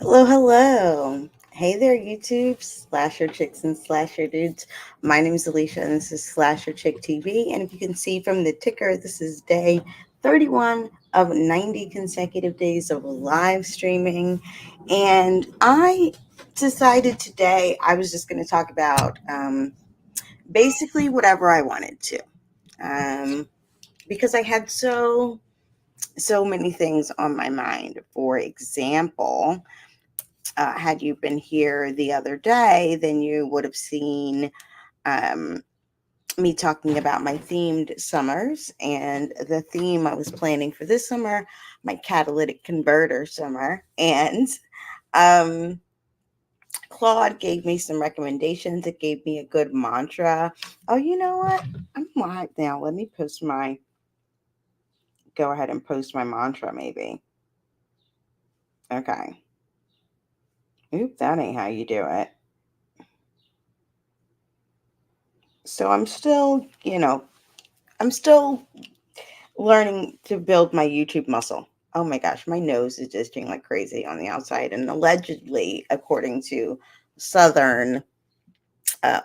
Hello, hello. Hey there, YouTube, slasher chicks and slasher dudes. My name is Alicia, and this is Slasher Chick TV. And if you can see from the ticker, this is day 31 of 90 consecutive days of live streaming. And I decided today I was just going to talk about basically whatever I wanted to. Um, because I had so many things on my mind. For example, had you been here the other day, then you would have seen um, me talking about my themed summers. And the theme I was planning for this summer, my catalytic converter summer. And um, Claude gave me some recommendations. It gave me a good mantra. Oh, you know what? I'm live now. Let me go ahead and post my mantra maybe. Okay. Oop, that ain't how you do it. So I'm still learning to build my YouTube muscle. Oh my gosh, my nose is just itching like crazy on the outside. And allegedly, according to Southern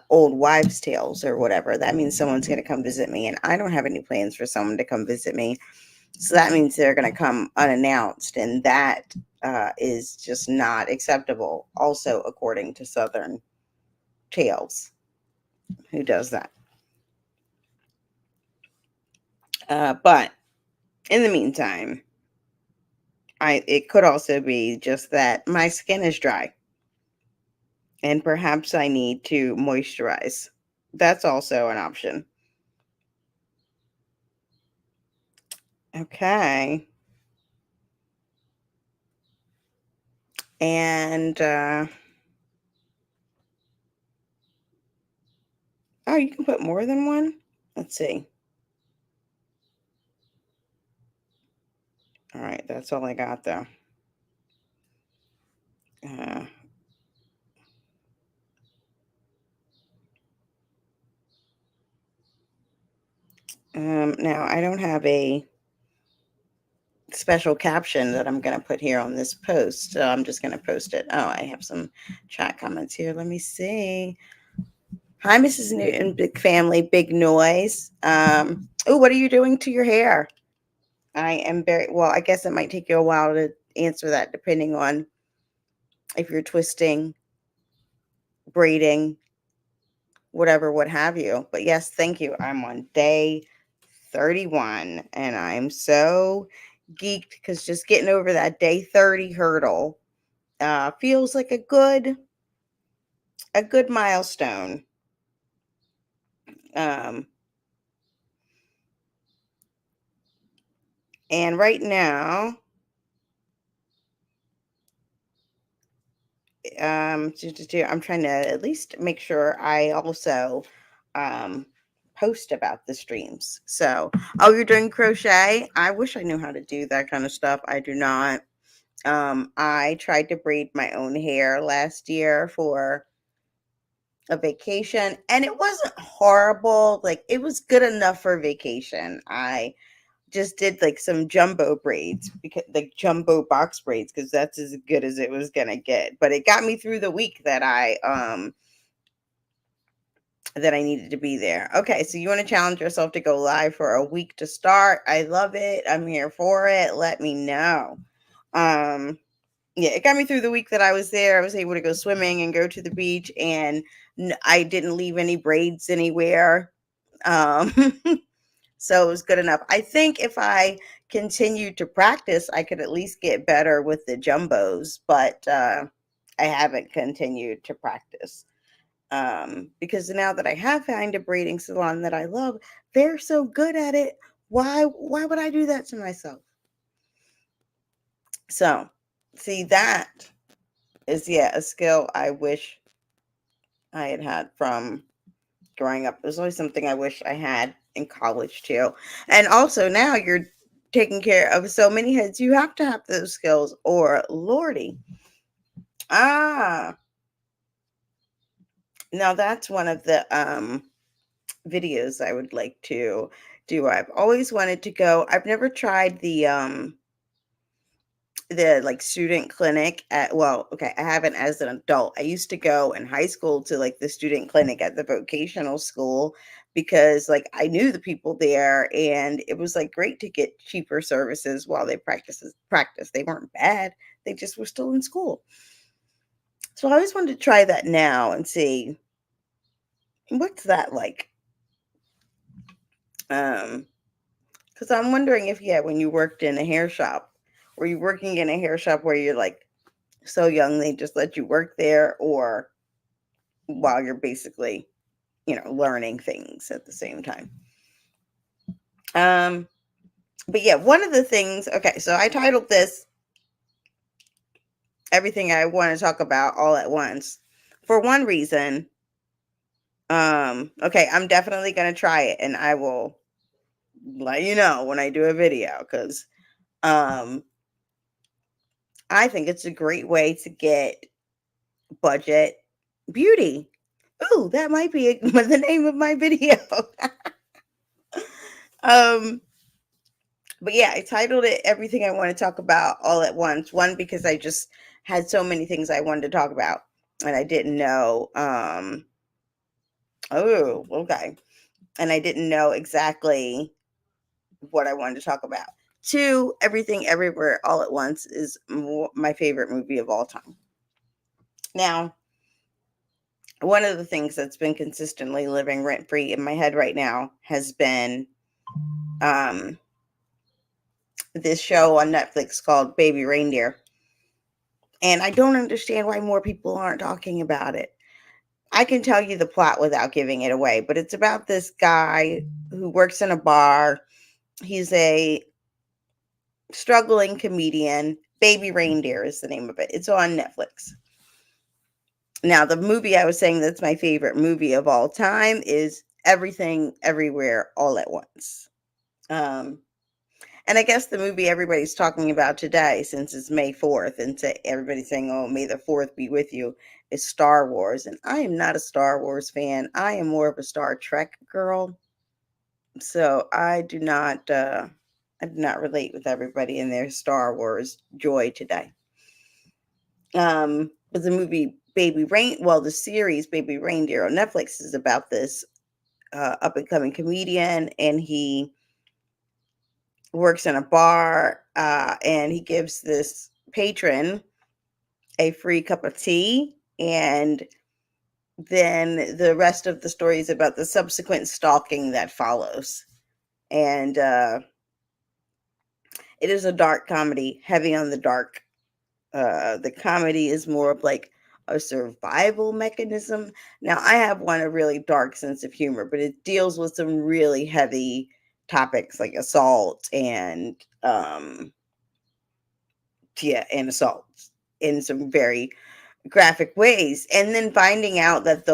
old wives' tales or whatever, that means someone's going to come visit me. And I don't have any plans for someone to come visit me. So that means they're going to come unannounced. And that is just not acceptable. Also, according to Southern tales. Who does that? But in the meantime, it could also be just that my skin is dry and perhaps I need to moisturize. That's also an option. Okay. And oh, you can put more than one? Let's see. All right, that's all I got though. Uh, Now I don't have a special caption that I'm going to put here on this post. So I'm just going to post it. Oh, I have some chat comments here. Let me see. Hi, Mrs. Newton, big family, big noise. Oh, what are you doing to your hair? I am very well. I guess it might take you a while to answer that, depending on if you're twisting, braiding, whatever, what have you. But yes, thank you. I'm on day 31, and I'm so geeked because just getting over that day 30 hurdle feels like a good milestone. Um, and right now, I'm trying to at least make sure I also um, post about the streams. So, oh, you're doing crochet? I wish I knew how to do that kind of stuff. I do not. I tried to braid my own hair last year for a vacation, and it wasn't horrible. Like, it was good enough for vacation. I just did like some jumbo braids, because like jumbo box braids, because that's as good as it was gonna get. But it got me through the week that I needed to be there. Okay, so you want to challenge yourself to go live for a week to start. I love it. I'm here for it. Let me know. Um yeah, it got me through the week that I was there. I was able to go swimming and go to the beach, and I didn't leave any braids anywhere. Um So it was good enough. I think if I continued to practice, I could at least get better with the jumbos, but I haven't continued to practice. Because now that I have found a braiding salon that I love, they're so good at it. Why would I do that to myself? So, see, that is, yeah, a skill I wish I had had from growing up. It was always something I wish I had in college too. And also now you're taking care of so many heads, you have to have those skills, or lordy. Ah, now that's one of the videos I would like to do. I've always wanted to go. I've never tried the the like student clinic at, well, okay, I haven't as an adult. I used to go in high school to like the student clinic at the vocational school because like I knew the people there, and it was like great to get cheaper services while they practice. They weren't bad. They just were still in school. So I always wanted to try that now and see what's that like. Um because I'm wondering if, yeah, when you worked in a hair shop, were you working in a hair shop where you're like so young they just let you work there, or while you're basically, learning things at the same time. Um, but yeah, one of the things, okay, so I titled this Everything I Want to Talk About All at Once for one reason. Okay, I'm definitely gonna try it, and I will let you know when I do a video, because um I think it's a great way to get budget beauty. Ooh, that might be the name of my video. um but yeah, I titled it Everything I Want to Talk About All at Once. One, because I just had so many things I wanted to talk about and I didn't know. Oh, okay. And I didn't know exactly what I wanted to talk about. Two, Everything Everywhere All at Once is my favorite movie of all time. Now, one of the things that's been consistently living rent free in my head right now has been um, this show on Netflix called Baby Reindeer. And I don't understand why more people aren't talking about it. I can tell you the plot without giving it away, but it's about this guy who works in a bar. He's a struggling comedian. Baby Reindeer is the name of it. It's on Netflix. Now, the movie I was saying that's my favorite movie of all time is Everything Everywhere All at Once. Um, And I guess the movie everybody's talking about today, since it's May 4th, and everybody's saying, oh, May the 4th be with you, is Star Wars. And I am not a Star Wars fan. I am more of a Star Trek girl. So I do not relate with everybody in their Star Wars joy today. But the movie the series Baby Reindeer on Netflix is about this up and coming comedian, and he works in a bar, and he gives this patron a free cup of tea, and then the rest of the story is about the subsequent stalking that follows. And it is a dark comedy, heavy on the dark. The comedy is more of like a survival mechanism. Now, I have a really dark sense of humor, but it deals with some really heavy topics like assault and assaults in some very graphic ways. And then finding out that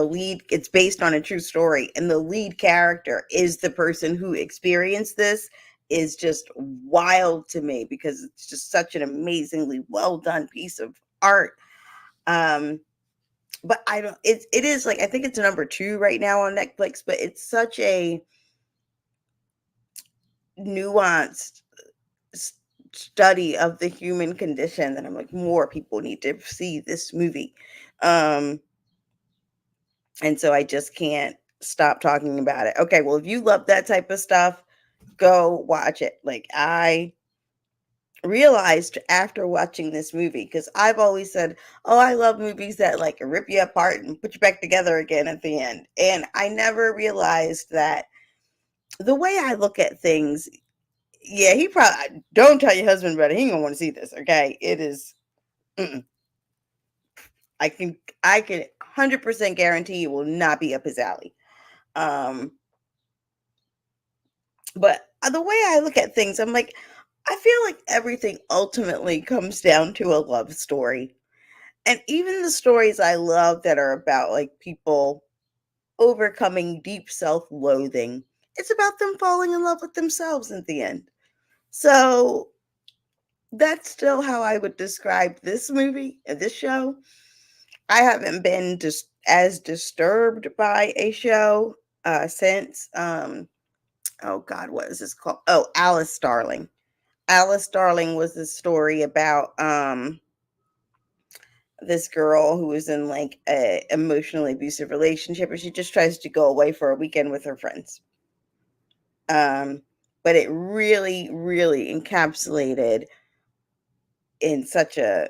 it's based on a true story, and the lead character is the person who experienced this, is just wild to me, because it's just such an amazingly well done piece of art. Um, but I don't, it is like, I think it's number two right now on Netflix, but it's such a nuanced study of the human condition that I'm like, more people need to see this movie. Um, and so I just can't stop talking about it. Okay, well, if you love that type of stuff, go watch it. Like, I realized after watching this movie, because I've always said, oh, I love movies that like rip you apart and put you back together again at the end. And I never realized that the way I look at things, yeah, he probably, don't tell your husband about it. He ain't gonna want to see this. Okay, it is. Mm-mm. I can I can 100% guarantee you will not be up his alley. Um, but the way I look at things, I'm like, I feel like everything ultimately comes down to a love story. And even the stories I love that are about like people overcoming deep self-loathing, it's about them falling in love with themselves at the end. So that's still how I would describe this movie and this show. I haven't been just as disturbed by a show since oh God, what is this called? Oh, Alice Starling. Alice Darling was this story about this girl who was in like a emotionally abusive relationship, and she just tries to go away for a weekend with her friends. Um, but it really, really encapsulated in such a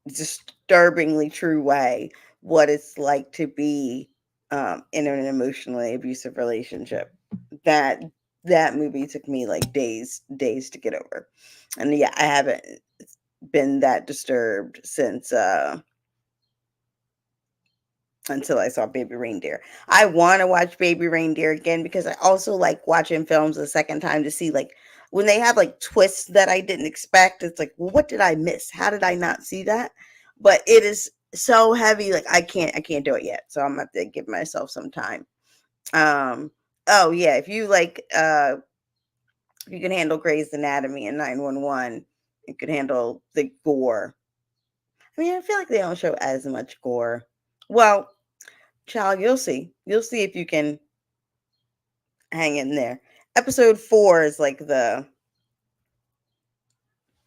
disturbingly true way what it's like to be in an emotionally abusive relationship. That that movie took me like days to get over, and yeah, I haven't been that disturbed since until I saw Baby Reindeer. I want to watch Baby Reindeer again because I also like watching films a second time to see like when they have like twists that I didn't expect. It's like, well, what did I miss? How did I not see that? But it is so heavy, like I can't do it yet. So I'm gonna have to give myself some time. Um, oh yeah, if you can handle Grey's Anatomy and 911, you can handle the gore. I mean, I feel like they don't show as much gore. Well, child, you'll see. You'll see if you can hang in there. Episode 4 is like the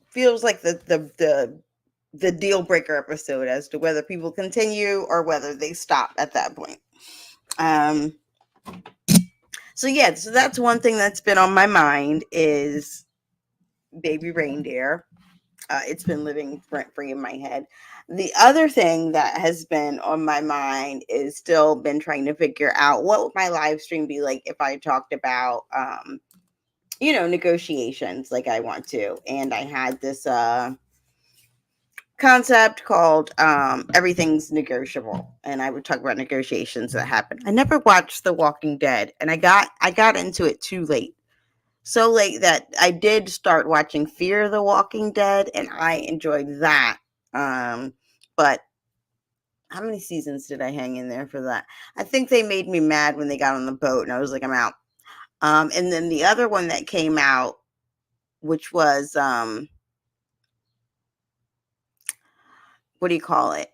feels like the deal breaker episode as to whether people continue or whether they stop at that point. Um so yeah, so that's one thing that's been on my mind is Baby Reindeer. It's been living rent free in my head. The other thing that has been on my mind is still been trying to figure out what would my live stream be like if I talked about negotiations like I want to. And I had this concept called everything's negotiable, and I would talk about negotiations that happen. I never watched The Walking Dead, and I got into it too late. So late that I did start watching Fear the Walking Dead, and I enjoyed that. But how many seasons did I hang in there for that? I think they made me mad when they got on the boat, and I was like, I'm out. And then the other one that came out, which was what do you call it?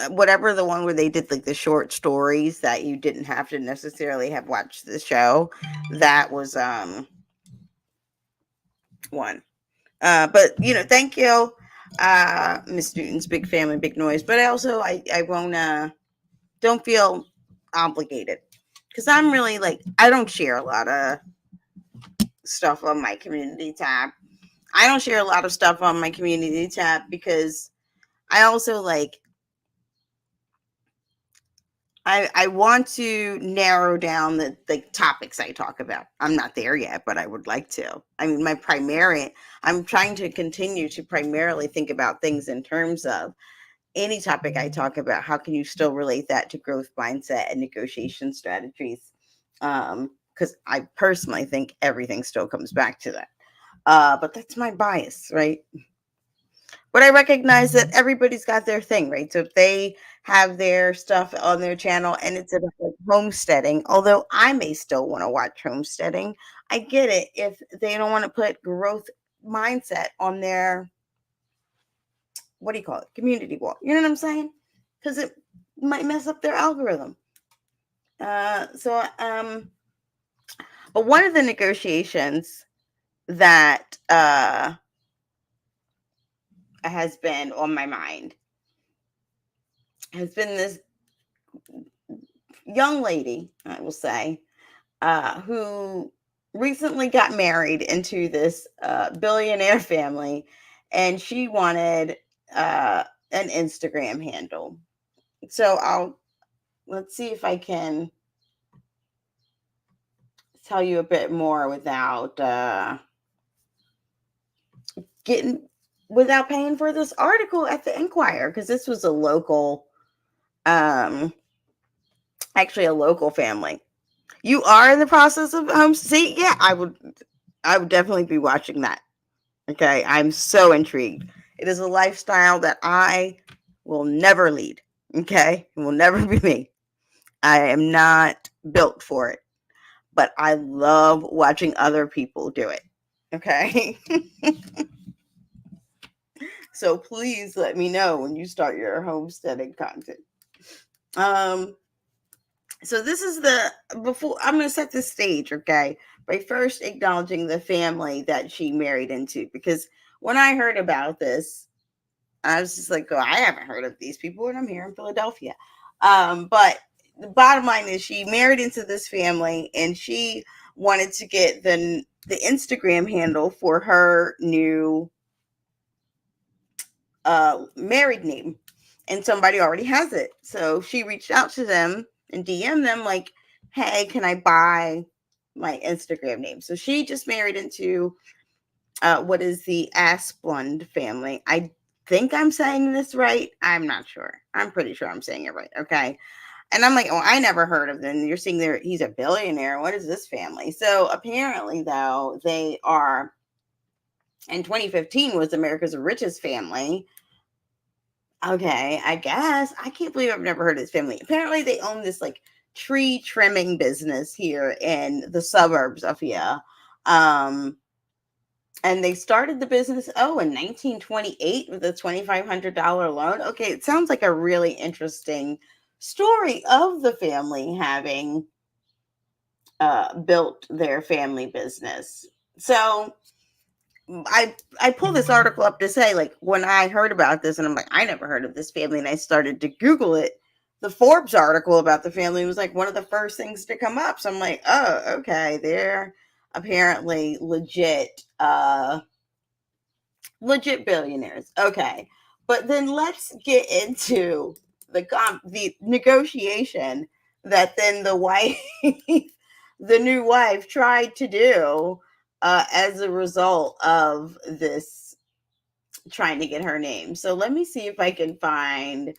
Whatever, the one where they did like the short stories that you didn't have to necessarily have watched the show. That was one. But thank you, Miss Newton's Big Family, Big Noise. But I won't don't feel obligated because I'm really like I don't share a lot of stuff on my community tab. I don't share a lot of stuff on my community tab because I also like I want to narrow down the topics I talk about. I'm not there yet, but I would like to. I mean, I'm trying to continue to primarily think about things in terms of any topic I talk about. How can you still relate that to growth mindset and negotiation strategies? Because I personally think everything still comes back to that. But that's my bias, right? But I recognize that everybody's got their thing, right? So if they have their stuff on their channel and it's about like homesteading, although I may still want to watch homesteading, I get it if they don't want to put growth mindset on their what do you call it? Community wall. You know what I'm saying? Because it might mess up their algorithm. But one of the negotiations that has been on my mind has been this young lady, I will say, who recently got married into this billionaire family, and she wanted an Instagram handle. So let's see if I can tell you a bit more getting without paying for this article at the Enquirer, because this was um, actually a local family. You are in the process of home. See, yeah, I would definitely be watching that. Okay, I'm so intrigued. It is a lifestyle that I will never lead. Okay, it will never be me. I am not built for it, but I love watching other people do it. Okay, so please let me know when you start your homesteading content. Um, so this is the before I'm going to set the stage. Okay, by first acknowledging the family that she married into. Because when I heard about this, I was just like, oh, I haven't heard of these people, and I'm here in Philadelphia. But the bottom line is she married into this family, and she wanted to get the Instagram handle for her new married name, and somebody already has it. So she reached out to them and DM them like, "Hey, can I buy my Instagram name?" So she just married into what is the Asplund family. I think I'm saying this right. I'm not sure. I'm pretty sure I'm saying it right. Okay. And I'm like, oh, I never heard of them. You're seeing there, he's a billionaire. What is this family? So apparently, though, they are in 2015 was America's richest family. Okay, I guess. I can't believe I've never heard of this family. Apparently, they own this like tree trimming business here in the suburbs of here. Um, and they started the business, in 1928 with a $2,500 loan. Okay, it sounds like a really interesting story of the family having built their family business. So I pulled this article up to say, like, when I heard about this, and I'm like, I never heard of this family, and I started to Google it. The Forbes article about the family was like one of the first things to come up. So I'm like, oh, okay, they're apparently legit billionaires. Okay. But then let's get into the negotiation that then the wife the new wife tried to do as a result of this trying to get her name. So let me see if I can find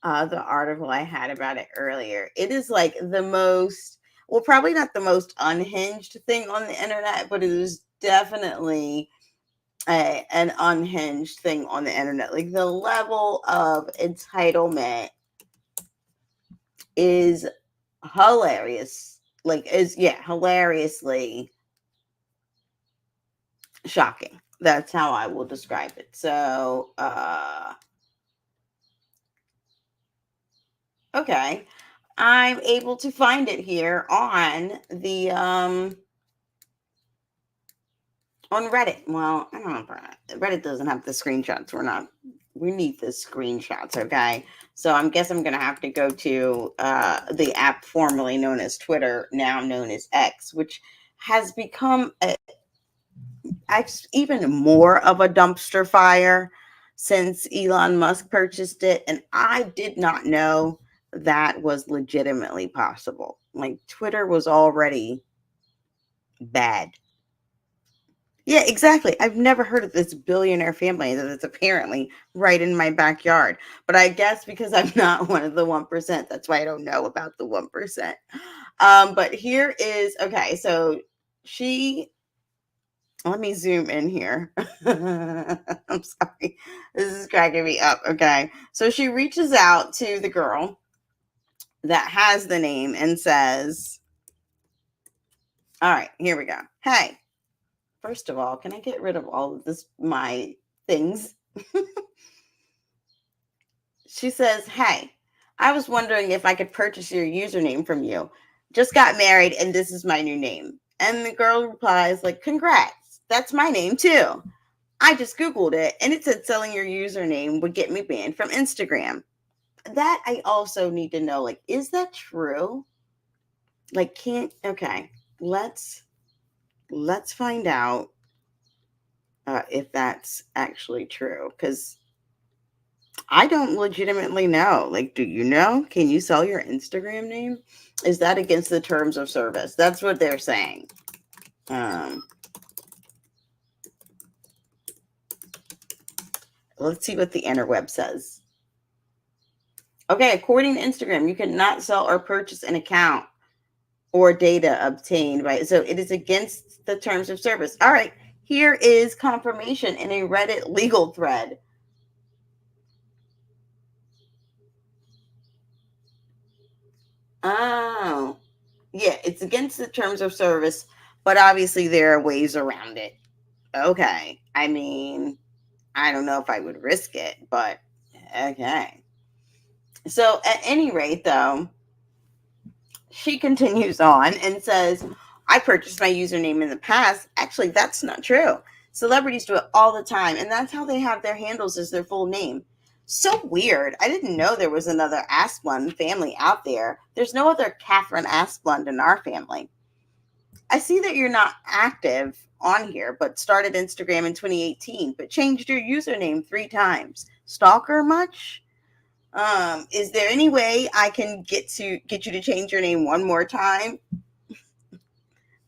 the article I had about it earlier. It is like the most, well, probably not the most unhinged thing on the internet, but it is definitely an unhinged thing on the internet. Like the level of entitlement is hilarious. Like is hilariously shocking. That's how I will describe it. So okay. I'm able to find it here on the on Reddit. Well, I don't know. Reddit doesn't have the screenshots. We need the screenshots, okay? So I'm going to have to go to the app formerly known as Twitter, now known as X, which has become even more of a dumpster fire since Elon Musk purchased it. And I did not know that was legitimately possible. Like Twitter was already bad. Yeah, exactly. I've never heard of this billionaire family that is apparently right in my backyard. But I guess because I'm not one of the 1%, that's why I don't know about the 1%. But here is okay. So she, let me zoom in here. I'm sorry. This is cracking me up. Okay. So she reaches out to the girl that has the name and says, all right, here we go. Hey, first of all, can I get rid of all of this, my things? She says, hey, I was wondering if I could purchase your username from you. Just got married and this is my new name. And the girl replies, like, congrats. That's my name too. I just Googled it and it said selling your username would get me banned from Instagram. That I also need to know, like, is that true? Like, okay, let's find out if that's actually true. Because I don't legitimately know. Like, do you know? Can you sell your Instagram name? Is that against the terms of service? That's what they're saying. Let's see what the interweb says. Okay, according to Instagram, you cannot sell or purchase an account or data obtained by so it is against the terms of service. All right, here is confirmation in a Reddit legal thread. Oh, yeah, it's against the terms of service, but obviously there are ways around it. Okay. I mean, I don't know if I would risk it, but okay. So at any rate, though, she continues on and says, I purchased my username in the past. Actually, that's not true. Celebrities do it all the time, and that's how they have their handles as their full name. So weird. I didn't know there was another Asplund family out there. There's no other Catherine Asplund in our family. I see that you're not active on here, but started Instagram in 2018, but changed your username 3 times. Stalker much? Is there any way I can get you to change your name one more time?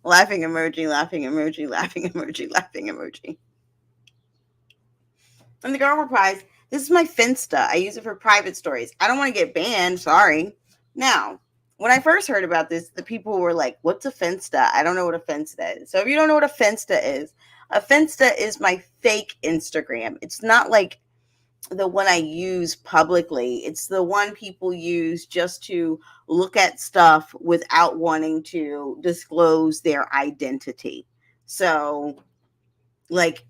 Laughing emoji, laughing emoji, laughing emoji, laughing emoji. And the girl replies, "This is my Finsta. I use it for private stories. I don't want to get banned. Sorry." Now, when I first heard about this, the people were like, "What's a Finsta?" I don't know what a Finsta is. So if you don't know what a Finsta is my fake Instagram. It's not like the one I use publicly. It's the one people use just to look at stuff without wanting to disclose their identity. So, like,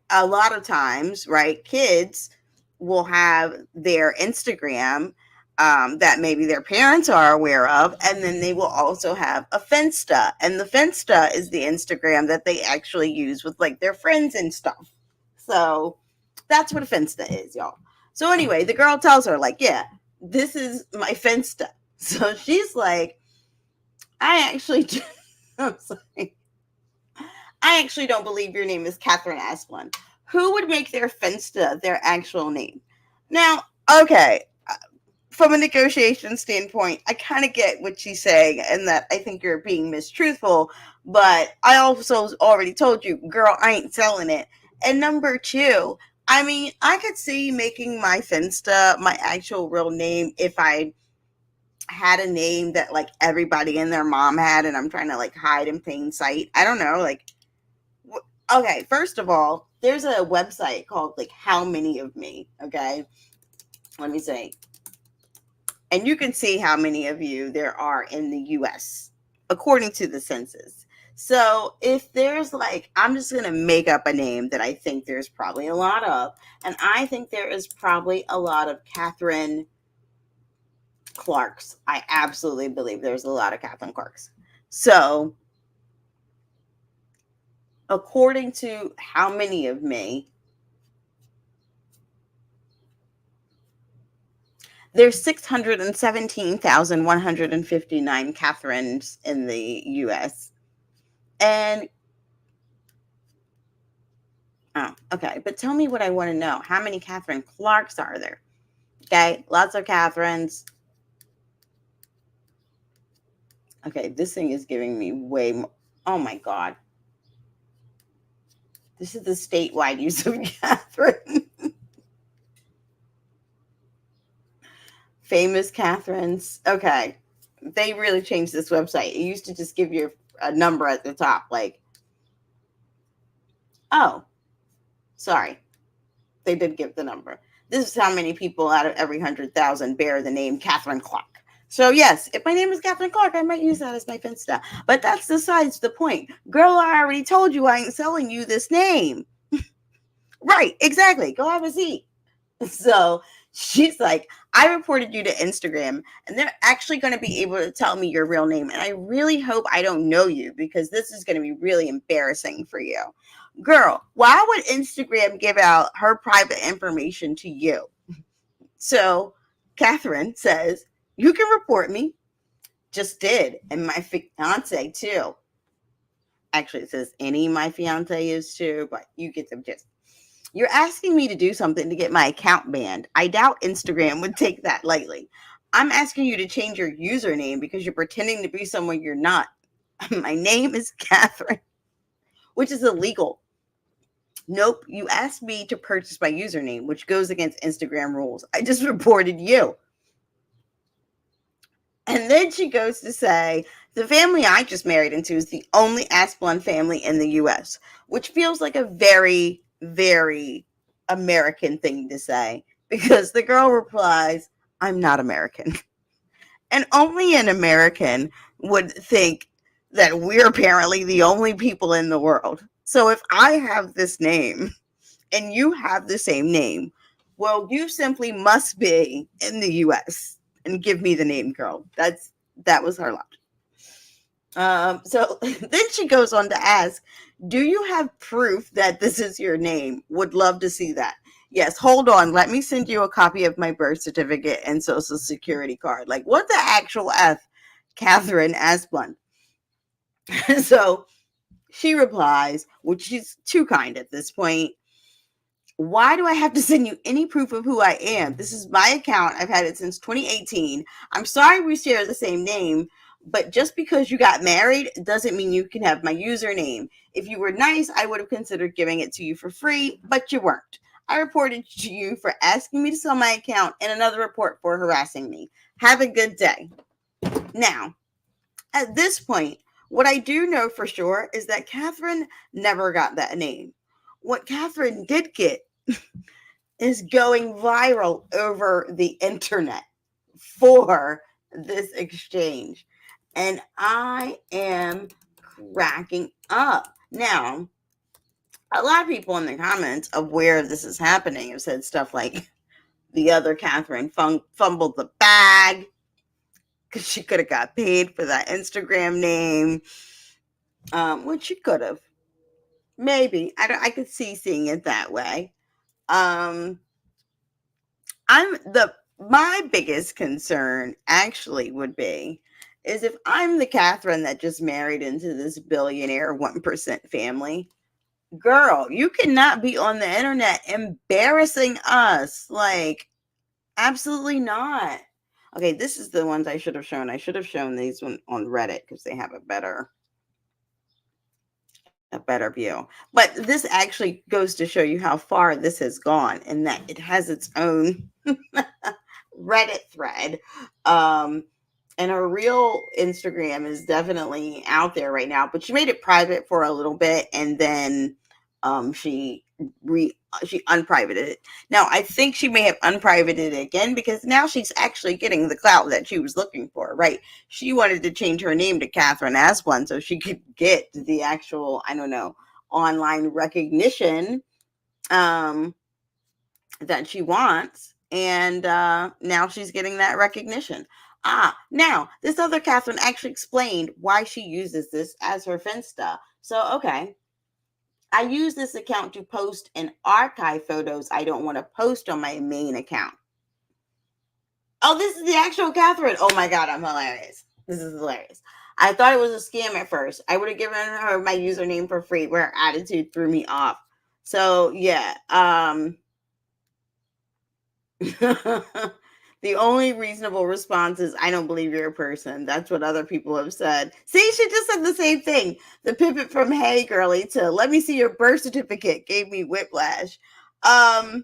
a lot of times, right, kids will have their Instagram that maybe their parents are aware of, and then they will also have a Finsta. And the Finsta is the Instagram that they actually use with like their friends and stuff. So that's what a Finsta is, y'all. So anyway, the girl tells her, like, yeah, this is my Finsta. So she's like, I actually, I'm sorry. I actually don't believe your name is Catherine Asplund. Who would make their Finsta their actual name? Now, okay, from a negotiation standpoint, I kind of get what she's saying and that I think you're being mistruthful, but I also already told you, girl, I ain't selling it. And number two, I mean, I could see making my Finsta my actual real name if I had a name that like everybody and their mom had and I'm trying to like hide in plain sight. I don't know, like, okay, first of all, there's a website called like How Many of Me, okay? Let me say. And you can see how many of you there are in the US according to the census. So if there's like, I'm just going to make up a name that I think there's probably a lot of. And I think there is probably a lot of Catherine Clarks. I absolutely believe there's a lot of Catherine Clarks. So according to How Many of Me, there's 617,159 Catherines in the US. And, oh, okay. But tell me what I want to know. How many Catherine Clarks are there? Okay. Lots of Catherines. Okay. This thing is giving me way more. Oh my God. This is the statewide use of Catherine. Famous Catherines. Okay. They really changed this website. It used to just give you a number at the top, like, oh, sorry. They did give the number. This is how many people out of every 100,000 bear the name Catherine Clark. So yes, if my name is Catherine Clark, I might use that as my Finsta. But that's besides the point. Girl, I already told you I ain't selling you this name. Right, exactly. Go have a seat. So she's like, I reported you to Instagram and they're actually going to be able to tell me your real name. And I really hope I don't know you because this is going to be really embarrassing for you. Girl, why would Instagram give out her private information to you? So Catherine says, you can report me. Just did. And my fiance too. Actually, it says any my fiance is too, but you get the gist. You're asking me to do something to get my account banned. I doubt Instagram would take that lightly. I'm asking you to change your username because you're pretending to be someone you're not. My name is Catherine, which is illegal. Nope, you asked me to purchase my username, which goes against Instagram rules. I just reported you. And then she goes to say, the family I just married into is the only Asplund family in the US, which feels like a very, very American thing to say because the girl replies, I'm not American. And only an American would think that we're apparently the only people in the world. So if I have this name and you have the same name, well, you simply must be in the US and give me the name, girl. That was her logic. So then she goes on to ask, do you have proof that this is your name? Would love to see that. Yes, hold on. Let me send you a copy of my birth certificate and social security card. Like, what the actual F? Catherine Asplund. So she replies, which she's too kind at this point. Why do I have to send you any proof of who I am? This is my account. I've had it since 2018. I'm sorry we share the same name, but just because you got married doesn't mean you can have my username. If you were nice, I would have considered giving it to you for free, but you weren't. I reported to you for asking me to sell my account and another report for harassing me. Have a good day. Now, at this point, what I do know for sure is that Catherine never got that name. What Catherine did get is going viral over the internet for this exchange. And I am cracking up. Now, a lot of people in the comments of where this is happening have said stuff like the other Catherine fumbled the bag because she could have got paid for that Instagram name, which she could have. Maybe. I could see seeing it that way. Um, my biggest concern actually would be is if I'm the Catherine that just married into this billionaire 1% family, girl, you cannot be on the internet embarrassing us. Like, absolutely not. Okay, this is the ones I should have shown. I should have shown these on Reddit because they have a better view. But this actually goes to show you how far this has gone and that it has its own Reddit thread. And her real Instagram is definitely out there right now, but she made it private for a little bit and then she unprivated it. Now I think she may have unprivated it again because now she's actually getting the clout that she was looking for, right? She wanted to change her name to Catherine Asplund so she could get the actual, I don't know, online recognition that she wants. And now she's getting that recognition. Now this other Catherine actually explained why she uses this as her Finsta. So, okay, I use this account to post and archive photos I don't want to post on my main account. Oh, this is the actual Catherine. Oh my God, I'm hilarious. This is hilarious. I thought it was a scam at first. I would have given her my username for free, but her attitude threw me off. So yeah, the only reasonable response is, I don't believe you're a person. That's what other people have said. See, she just said the same thing. The pivot from hey girly to let me see your birth certificate gave me whiplash. So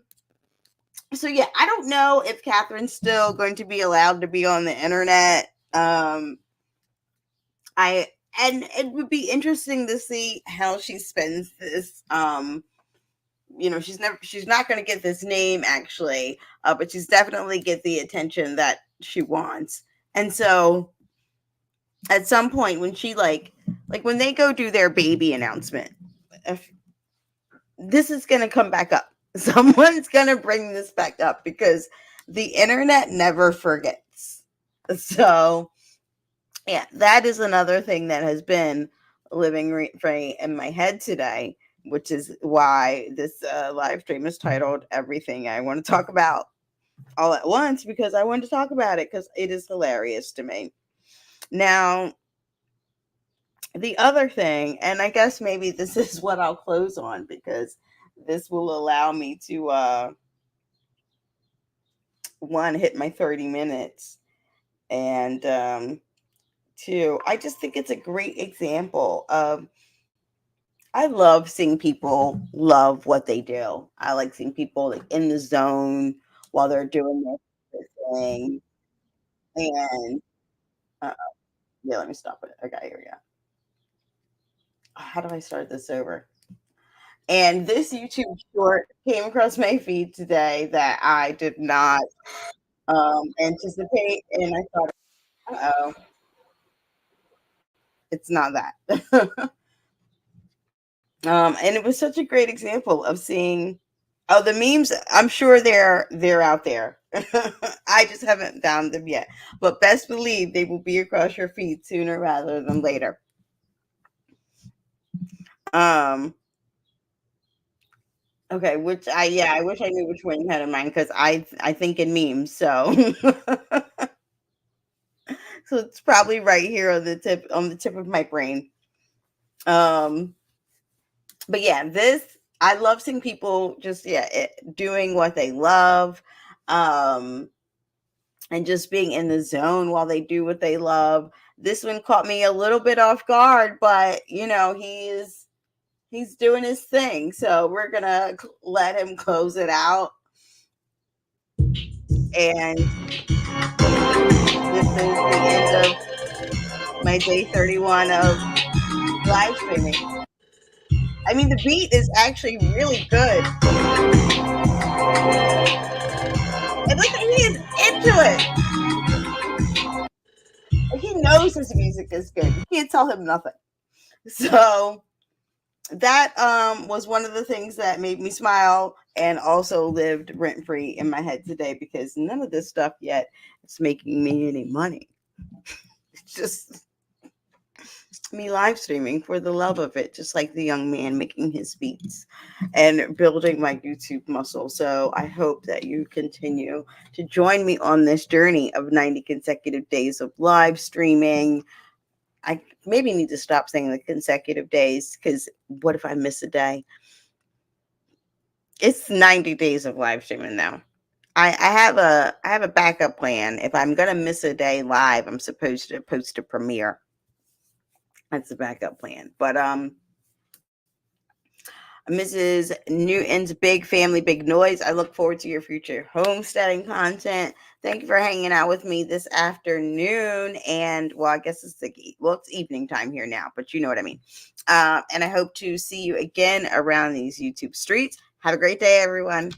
yeah, I don't know if Catherine's still going to be allowed to be on the internet. And it would be interesting to see how she spends this. She's not going to get this name actually, but she's definitely get the attention that she wants. And so at some point when she like when they go do their baby announcement, if this is going to come back up. Someone's going to bring this back up because the internet never forgets. So yeah, that is another thing that has been living right in my head today, which is why this live stream is titled Everything I Want to Talk About All at Once, because I wanted to talk about it because it is hilarious to me. Now, the other thing, and I guess maybe this is what I'll close on because this will allow me to one, hit my 30 minutes, and two, I just think it's a great example of I love seeing people love what they do. I like seeing people like in the zone while they're doing their thing. And yeah, let me stop it. Okay, here we go. How do I start this over? And this YouTube short came across my feed today that I did not anticipate, and I thought, oh, it's not that. And it was such a great example of seeing. Oh, the memes. I'm sure they're out there. I just haven't found them yet. But best believe they will be across your feed sooner rather than later. Um, okay, I wish I knew which one you had in mind because I think in memes, so so it's probably right here on the tip of my brain. Um, but yeah, this I love seeing people just doing what they love, um, and just being in the zone while they do what they love. This one caught me a little bit off guard, but he's doing his thing, so we're gonna let him close it out. And this is the end of my day 31 of live streaming. I mean, the beat is actually really good. And look, he is into it. He knows his music is good. You can't tell him nothing. So that was one of the things that made me smile and also lived rent free in my head today because none of this stuff yet is making me any money. It's just me live streaming for the love of it, just like the young man making his beats and building my YouTube muscle. So I hope that you continue to join me on this journey of 90 consecutive days of live streaming. I maybe need to stop saying the consecutive days because what if I miss a day? It's 90 days of live streaming now. I have a backup plan. If I'm gonna miss a day live, I'm supposed to post a premiere. That's the backup plan. But Mrs. Newton's Big Family, Big Noise. I look forward to your future homesteading content. Thank you for hanging out with me this afternoon. And well, I guess it's evening time here now, but you know what I mean. And I hope to see you again around these YouTube streets. Have a great day, everyone.